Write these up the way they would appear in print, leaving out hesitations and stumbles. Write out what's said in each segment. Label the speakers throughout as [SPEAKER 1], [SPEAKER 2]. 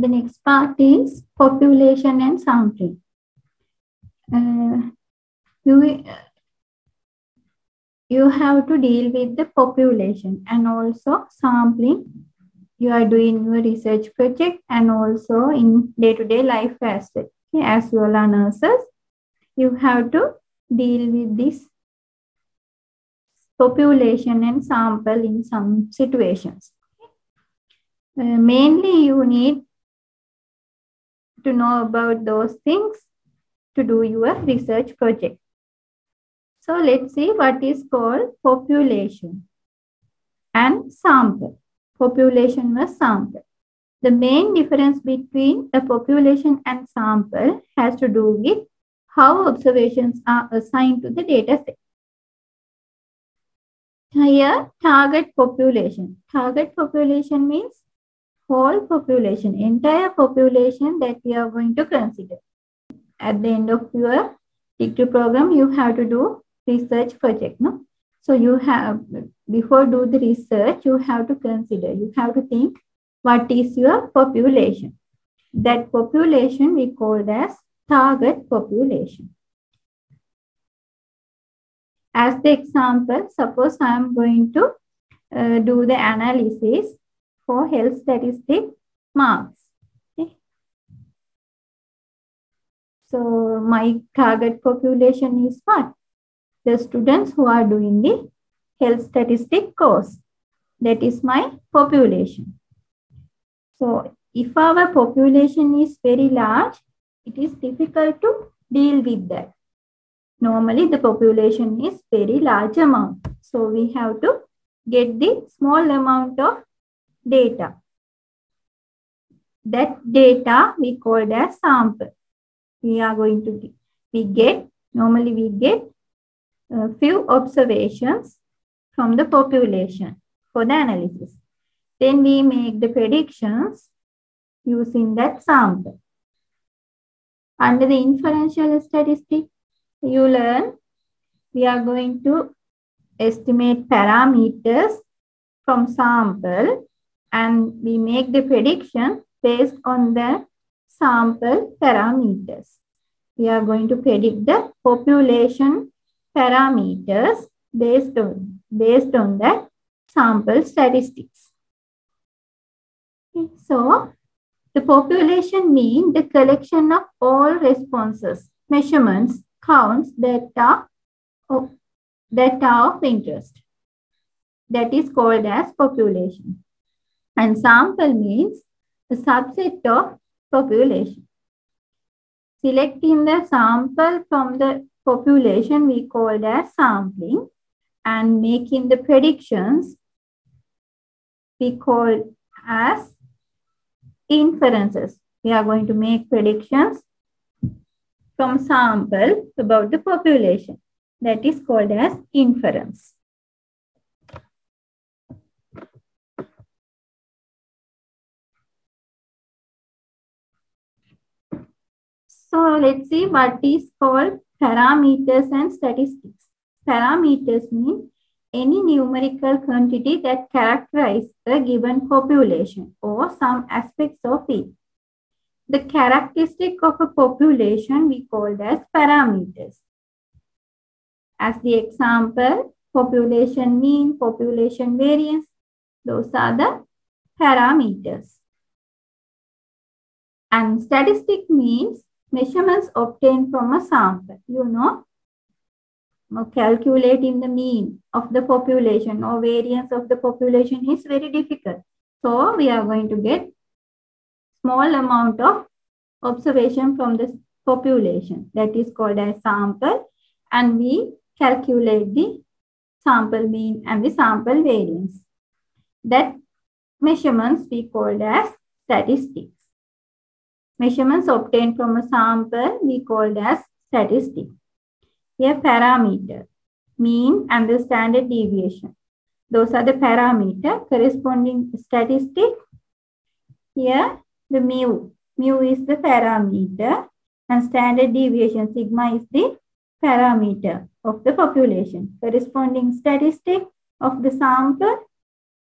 [SPEAKER 1] The next part is population and sampling. You have to deal with the population and also sampling. You are doing your research project and also in day-to-day life as well. Okay, as you all are nurses, you have to deal with this population and sample in some situations. Mainly, you need to know about those things to do your research project. So let's see what is called population and sample. Population versus sample. The main difference between a population and sample has to do with how observations are assigned to the data set. Here, target population. Target population means whole population, entire population that we are going to consider. At the end of your degree program, you have to do research project, no? So you have, before do the research, you have to consider, you have to think what is your population. That population we call as target population. As the example, suppose I am going to do the analysis for health statistic marks. Okay. So my target population is what? The students who are doing the health statistic course. That is my population. So if our population is very large, it is difficult to deal with that. Normally the population is very large amount. So we have to get the small amount of data. That data we call as sample. We are going to normally we get a few observations from the population for the analysis. Then we make the predictions using that sample. Under the inferential statistic, you learn we are going to estimate parameters from sample and we make the prediction based on the sample parameters. We are going to predict the population parameters based on that sample statistics. Okay, so the population means the collection of all responses, measurements, counts that are of interest. That is called as population. And sample means a subset of population. Selecting the sample from the population we call as sampling and making the predictions we call as inferences. We are going to make predictions from sample about the population. That is called as inference. So let's see what is called parameters and statistics. Parameters mean any numerical quantity that characterizes a given population or some aspects of it. The characteristic of a population we call as parameters. As the example, population mean, population variance, those are the parameters. And statistic means measurements obtained from a sample. You know, calculating the mean of the population or variance of the population is very difficult. So we are going to get small amount of observation from the population. That is called as sample. And we calculate the sample mean and the sample variance. That measurements we call as statistics. Measurements obtained from a sample we called as statistic. Here parameter, mean and the standard deviation. Those are the parameter corresponding statistic. Here the mu. Mu is the parameter and standard deviation sigma is the parameter of the population. Corresponding statistic of the sample.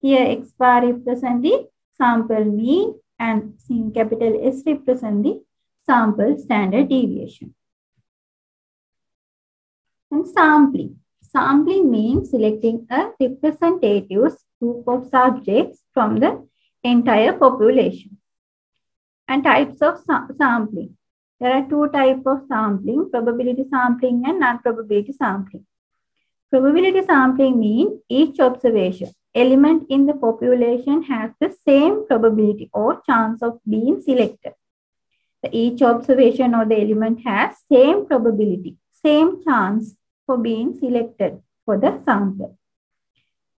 [SPEAKER 1] Here x bar represents the sample mean and capital S represent the sample standard deviation. And sampling. Sampling means selecting a representative group of subjects from the entire population. And types of sampling. There are two types of sampling, probability sampling and non-probability sampling. Probability sampling means each observation element in the population has the same probability or chance of being selected. Each observation or the element has same probability, same chance for being selected for the sample.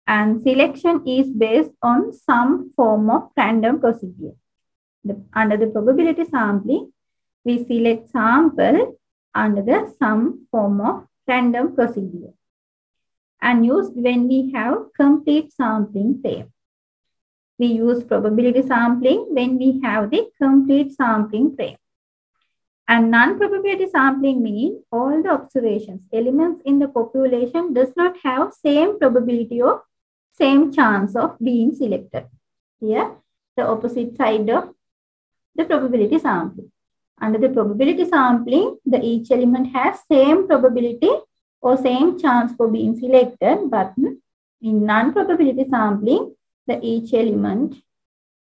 [SPEAKER 1] And selection is based on some form of random procedure. Under the probability sampling, we select sample under some form of random procedure and used when we have complete sampling frame. We use probability sampling when we have the complete sampling frame. And non-probability sampling means all the observations, elements in the population does not have same probability or same chance of being selected. Here, the opposite side of the probability sampling. Under the probability sampling, each element has same probability or same chance for being selected, but in non-probability sampling, each element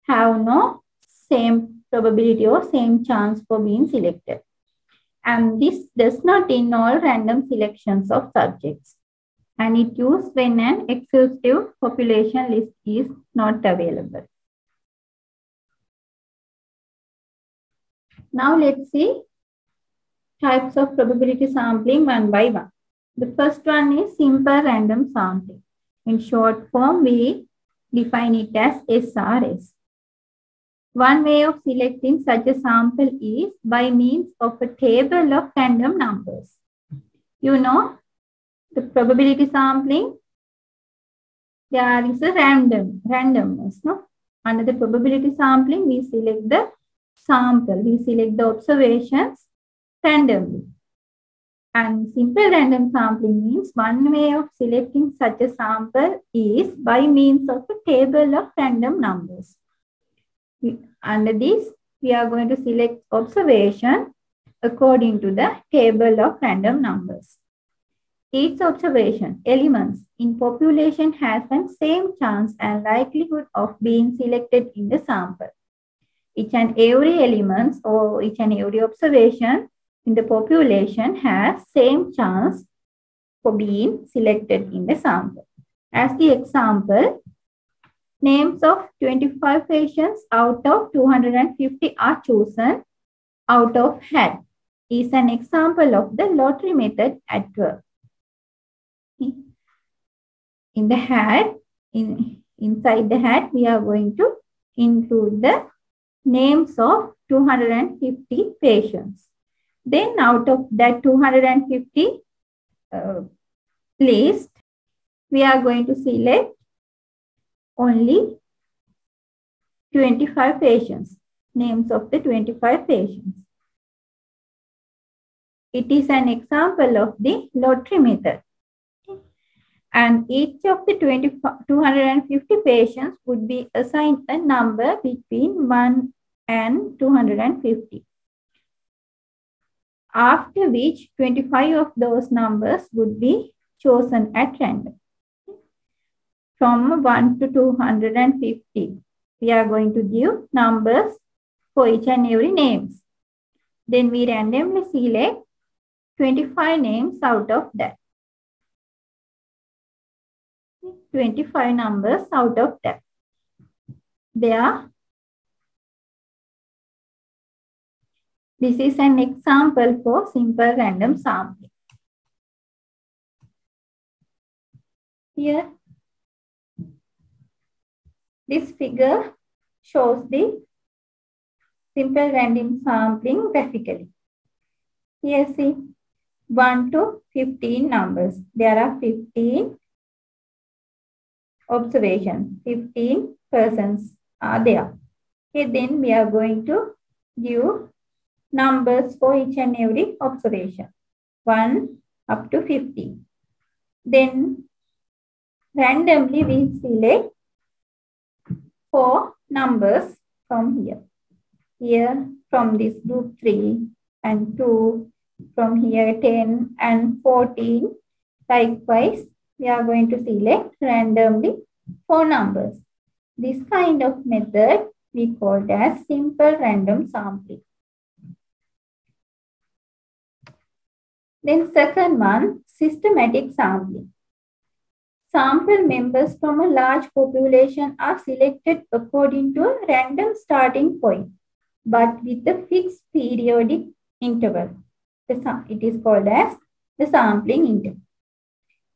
[SPEAKER 1] have no same probability or same chance for being selected. And this does not involve random selections of subjects. And it used when an exhaustive population list is not available. Now let's see types of probability sampling one by one. The first one is simple random sampling. In short form, we define it as SRS. One way of selecting such a sample is by means of a table of random numbers. You know, the probability sampling, there is a randomness. No? Under the probability sampling, we select the sample, we select the observations randomly. And simple random sampling means one way of selecting such a sample is by means of a table of random numbers. Under this, we are going to select observation according to the table of random numbers. Each observation, elements in population has the same chance and likelihood of being selected in the sample. Each and every element or each and every observation in the population has same chance for being selected in the sample. As the example, names of 25 patients out of 250 are chosen out of hat is an example of the lottery method at work. In the hat, inside the hat, we are going to include the names of 250 patients. Then out of that 250 list, we are going to select only 25 patients, names of the 25 patients. It is an example of the lottery method. And each of the 250 patients would be assigned a number between 1 and 250. After which 25 of those numbers would be chosen at random. From 1 to 250, we are going to give numbers for each and every names. Then we randomly select 25 names out of that. 25 numbers out of that. This is an example for simple random sampling. Here, this figure shows the simple random sampling graphically. Here, see 1 to 15 numbers. There are 15 observations. 15 persons are there. Okay, then we are going to give numbers for each and every observation. 1 up to 15. Then randomly we select 4 numbers from here. Here from this group 3 and 2, from here 10 and 14. Likewise, we are going to select randomly 4 numbers. This kind of method we call as simple random sampling. Then second one, systematic sampling. Sample members from a large population are selected according to a random starting point, but with a fixed periodic interval. It is called as the sampling interval.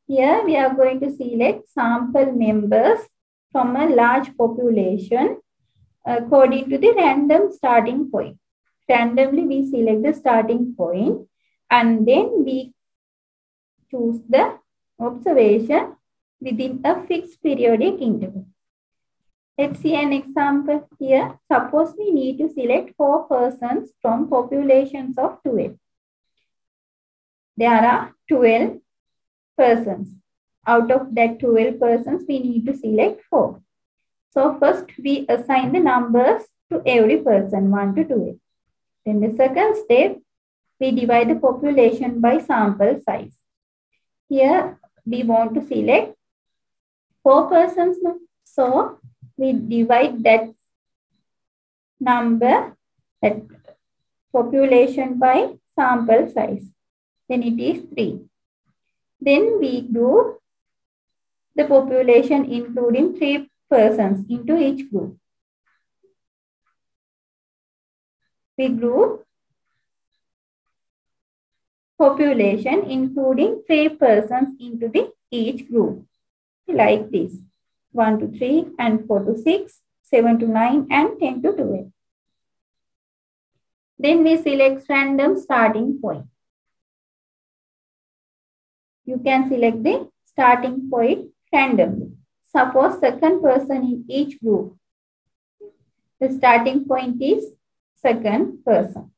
[SPEAKER 1] Here we are going to select sample members from a large population according to the random starting point. Randomly we select the starting point and then we choose the observation within a fixed periodic interval. Let's see an example here. Suppose we need to select 4 persons from populations of 12. There are 12 persons. Out of that 12 persons, we need to select 4. So first we assign the numbers to every person, 1 to 12. Then the second step, we divide the population by sample size. Here we want to select 4 persons. So we divide that number, that population by sample size. Then it is 3. Then we group the population including 3 persons into each group. We group population including 3 persons into each group. Like this. 1 to 3 and 4 to 6, 7 to 9 and 10 to 12. Then we select random starting point. You can select the starting point randomly. Suppose second person in each group. The starting point is second person.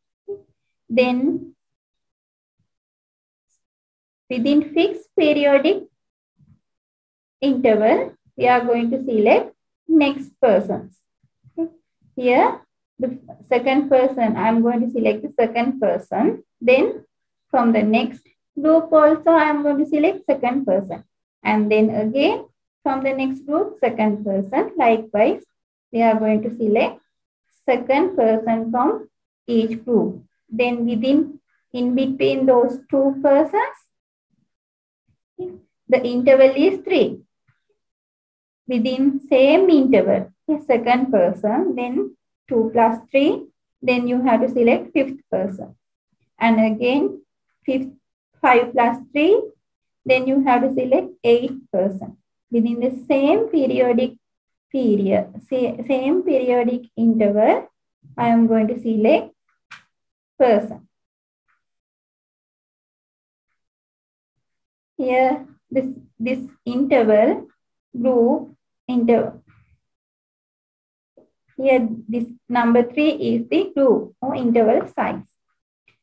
[SPEAKER 1] Then within fixed periodic interval, we are going to select next persons. Here, the second person, I am going to select the second person. Then from the next group also, I am going to select second person. And then again, from the next group, second person. Likewise, we are going to select second person from each group. Then in between those 2 persons, the interval is 3. Within same interval, the second person, then 2 plus 3, then you have to select 5th person. And again, 5 plus 3, then you have to select 8th person. Within the same periodic interval, I am going to select person. Here, this interval, group interval. Here, this number 3 is the group or interval size.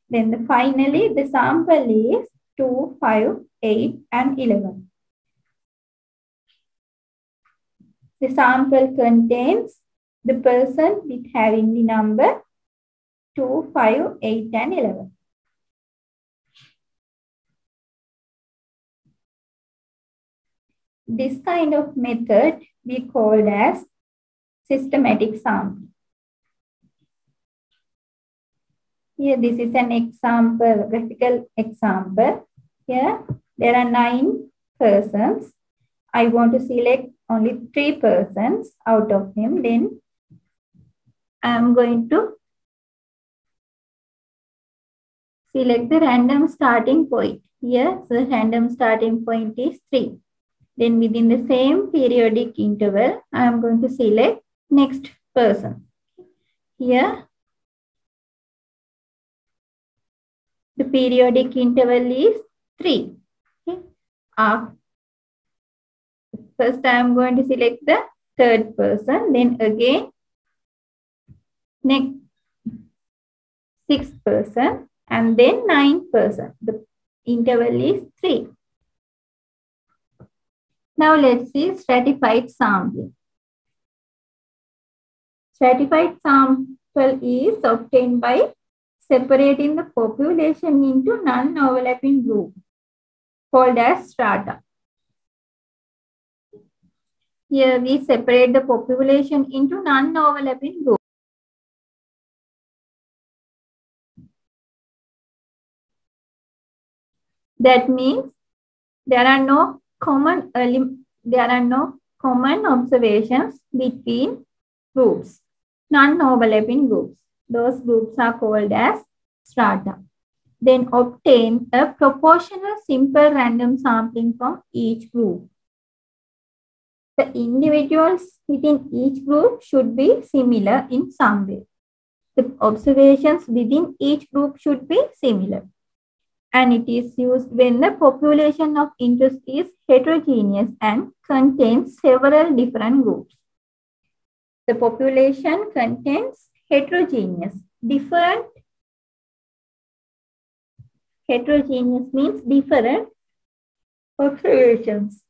[SPEAKER 1] Then finally, the sample is 2, 5, 8, and 11. The sample contains the person with having the number 2, 5, 8, and 11. This kind of method we call as systematic sampling. Here, this is an example, graphical example. Here, there are 9 persons. I want to select only 3 persons out of them. Then I am going to select the random starting point. Here, the random starting point is 3. Then within the same periodic interval, I am going to select next person. Here, the periodic interval is 3. Okay. First, I am going to select the third person. Then again, next 6th person. And then 9th person. The interval is 3. Now let's see stratified sampling. Stratified sampling sample is obtained by separating the population into non-overlapping groups called as strata. Here we separate the population into non-overlapping groups. That means there are no common observations between groups, non-overlapping groups. Those groups are called as strata. Then obtain a proportional simple random sampling from each group. The individuals within each group should be similar in some way. The observations within each group should be similar. And it is used when the population of interest is heterogeneous and contains several different groups. The population contains heterogeneous. Heterogeneous means different observations.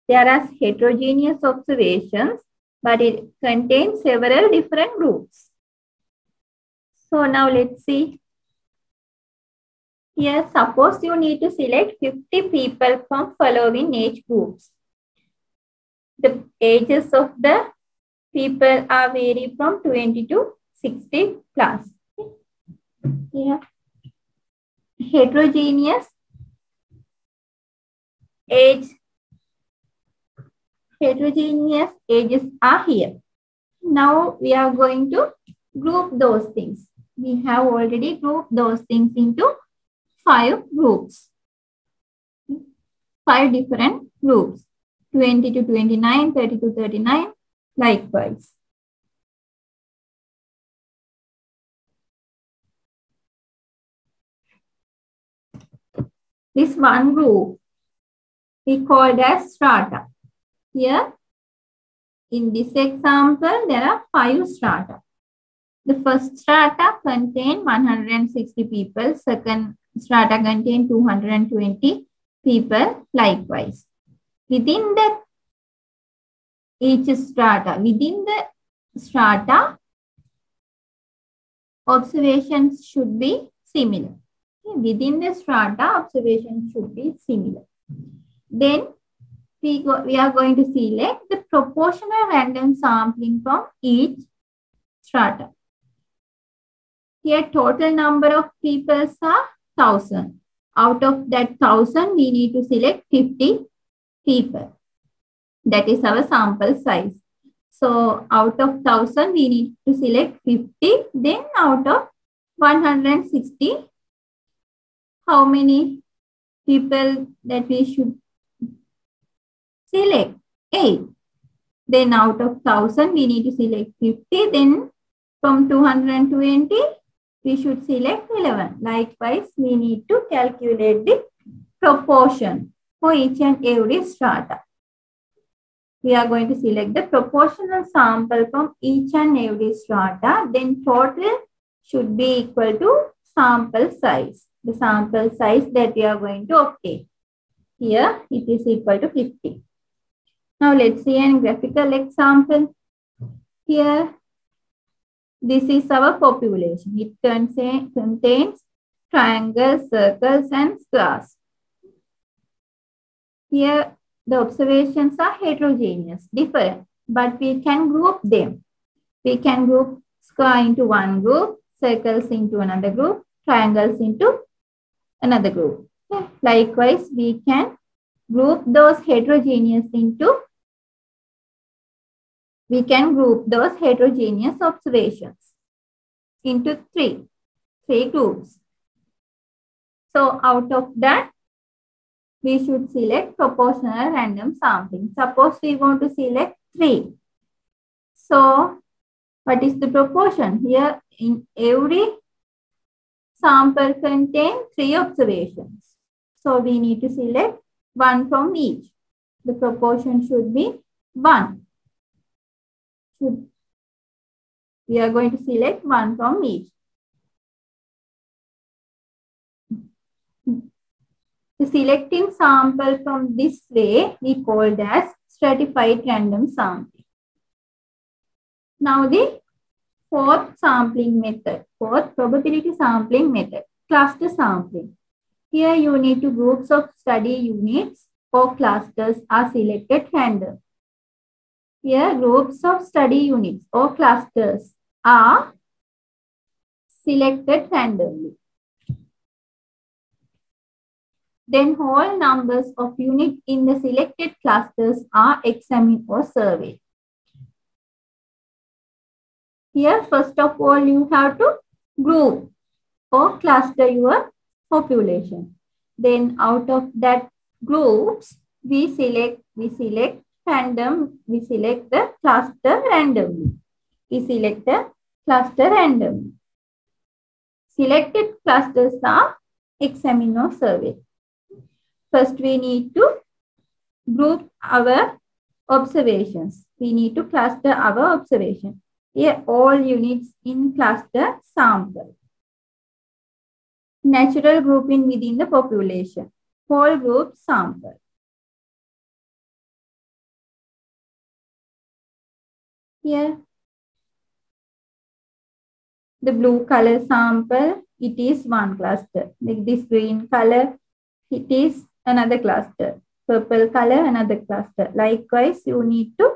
[SPEAKER 1] There are heterogeneous observations, but it contains several different groups. So now let's see. Here, suppose you need to select 50 people from following age groups. The ages of the people are vary from 20 to 60 plus. Here, heterogeneous ages are here. Now we are going to group those things. We have already grouped those things into 5 groups. 5 different groups. 20 to 29, 30 to 39, likewise. This one group we called as strata. Here, in this example, there are 5 strata. The first strata contains 160 people. Second strata contains 220 people, likewise. Within the strata, observations should be similar. Within the strata, observations should be similar. Then we are going to select the proportional random sampling from each strata. Here, total number of people are 1,000. Out of that 1,000, we need to select 50 people. That is our sample size. So, out of 1,000, we need to select 50. Then, out of 160, how many people that we should select? 8. Then, out of 1,000, we need to select 50. Then, from 220, we should select 11. Likewise, we need to calculate the proportion for each and every strata. We are going to select the proportional sample from each and every strata. Then total should be equal to sample size. The sample size that we are going to obtain. Here, it is equal to 50. Now, let's see a graphical example. Here, this is our population. It contains triangles, circles, and squares. Here, the observations are heterogeneous, different, but we can group them. We can group square into one group, circles into another group, triangles into another group. Okay. Likewise, we can group those heterogeneous observations into three groups. So out of that, we should select proportional random sampling. Suppose we want to select 3. So what is the proportion? Here, in every sample contains 3 observations. So we need to select 1 from each. The proportion should be 1. We are going to select 1 from each. The selecting sample from this way we called as stratified random sampling. Now the fourth sampling method, fourth probability sampling method, cluster sampling. Here you need to groups of study units or clusters are selected randomly. Here groups of study units or clusters are selected randomly. Then whole numbers of units in the selected clusters are examined or surveyed. Here, first of all, you have to group or cluster your population. Then out of that groups, we select the cluster randomly. We select the cluster randomly. Selected clusters are examined or surveyed. First, we need to group our observations. We need to cluster our observation. Here, all units in cluster sample. Natural grouping within the population. Whole group sample. Here, the blue color sample, it is one cluster. Like this green color, it is another cluster. Purple color, another cluster. Likewise, you need to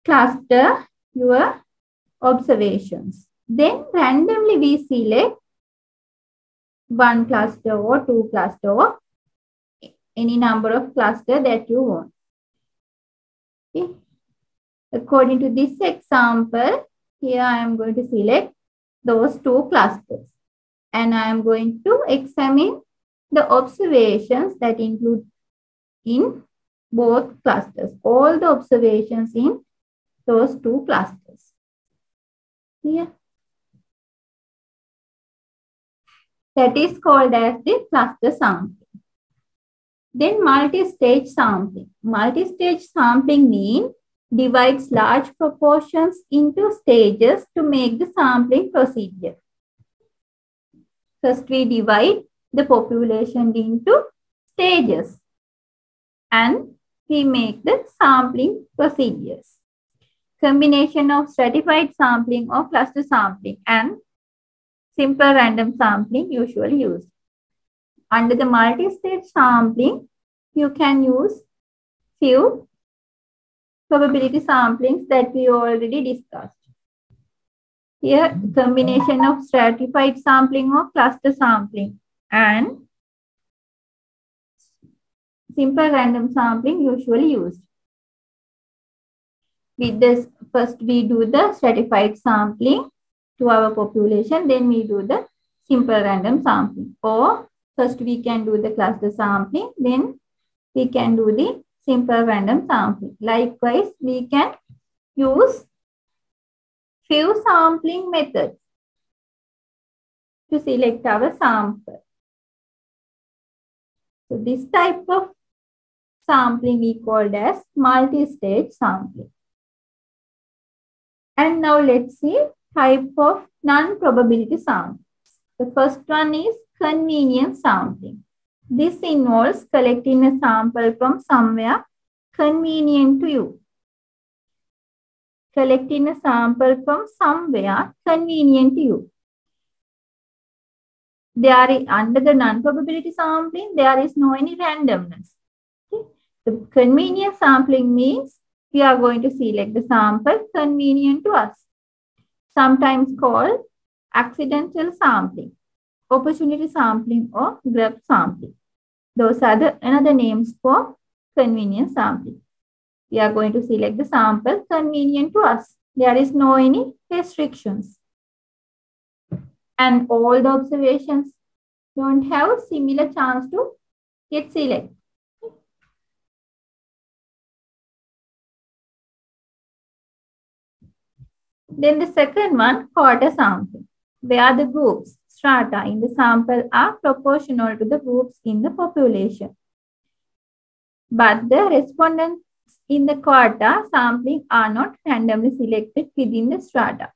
[SPEAKER 1] cluster your observations. Then randomly we select one cluster or two cluster or any number of cluster that you want. Okay. According to this example, here I am going to select those two clusters and I am going to examine the observations that include in both clusters, all the observations in those two clusters. Here. That is called as the cluster sampling. Then multi-stage sampling. Multi-stage sampling means divides large proportions into stages to make the sampling procedure. First, we divide the population into stages and we make the sampling procedures. Combination of stratified sampling or cluster sampling and simple random sampling usually used. Under the multi-stage sampling, you can use few probability samplings that we already discussed. Here, combination of stratified sampling or cluster sampling and simple random sampling usually used. With this, first we do the stratified sampling to our population, then we do the simple random sampling. Or first we can do the cluster sampling, then we can do the simple random sampling. Likewise, we can use few sampling methods to select our sample. So this type of sampling we called as multi-stage sampling. And now let's see type of non-probability samples. The first one is convenience sampling. This involves collecting a sample from somewhere convenient to you. Collecting a sample from somewhere convenient to you. Under the non-probability sampling, there is no any randomness. Okay? The convenience sampling means we are going to select the sample convenient to us. Sometimes called accidental sampling, opportunity sampling or grab sampling. Those are the another names for convenience sampling. We are going to select the sample convenient to us. There is no any restrictions. And all the observations don't have similar chance to get selected. Then the second one, quarter sampling, where the groups, strata in the sample are proportional to the groups in the population. But the respondents in the quarter sampling are not randomly selected within the strata.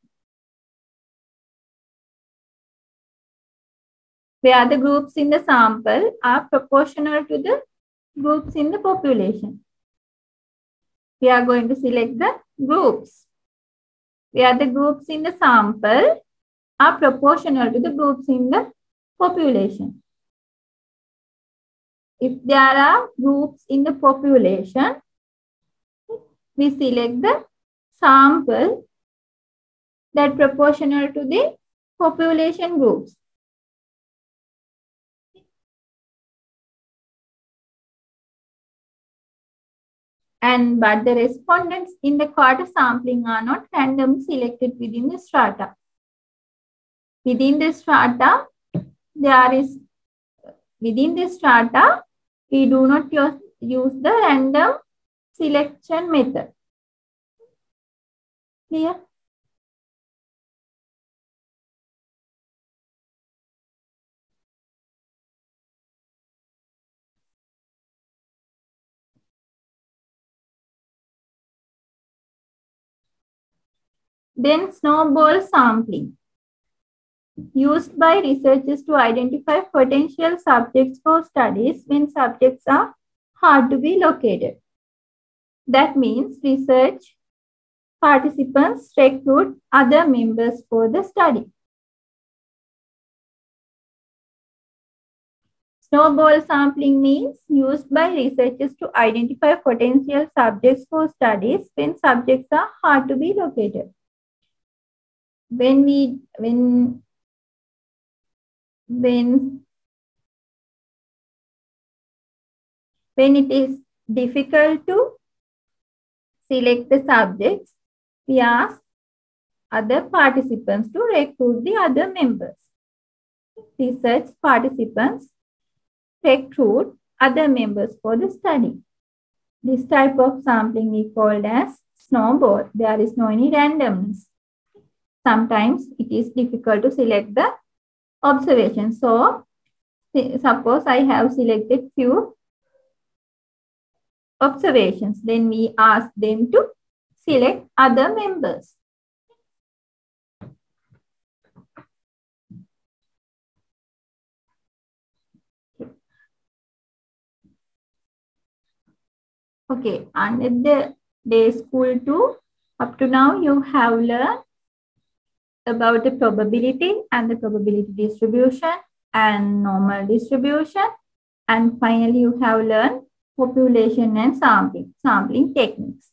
[SPEAKER 1] Where the groups in the sample are proportional to the groups in the population. we are going to select the groups, where the groups in the sample are proportional to the groups in the population. If there are groups in the population, we select the sample that proportional to the population groups. But the respondents in the quarter sampling are not randomly selected within the strata. Within the strata, we do not use the random selection method. Clear? Then snowball sampling, used by researchers to identify potential subjects for studies when subjects are hard to be located. That means research participants recruit other members for the study. Snowball sampling means used by researchers to identify potential subjects for studies when subjects are hard to be located. When it is difficult to select the subjects, we ask other participants to recruit the other members. Research participants recruit other members for the study. This type of sampling is called as snowball. There is no any randomness. Sometimes it is difficult to select the observations. So, suppose I have selected few observations. Then we ask them to select other members. Okay, under the day school 2, up to now you have learned about the probability and the probability distribution and normal distribution. And finally, you have learned population and sampling techniques.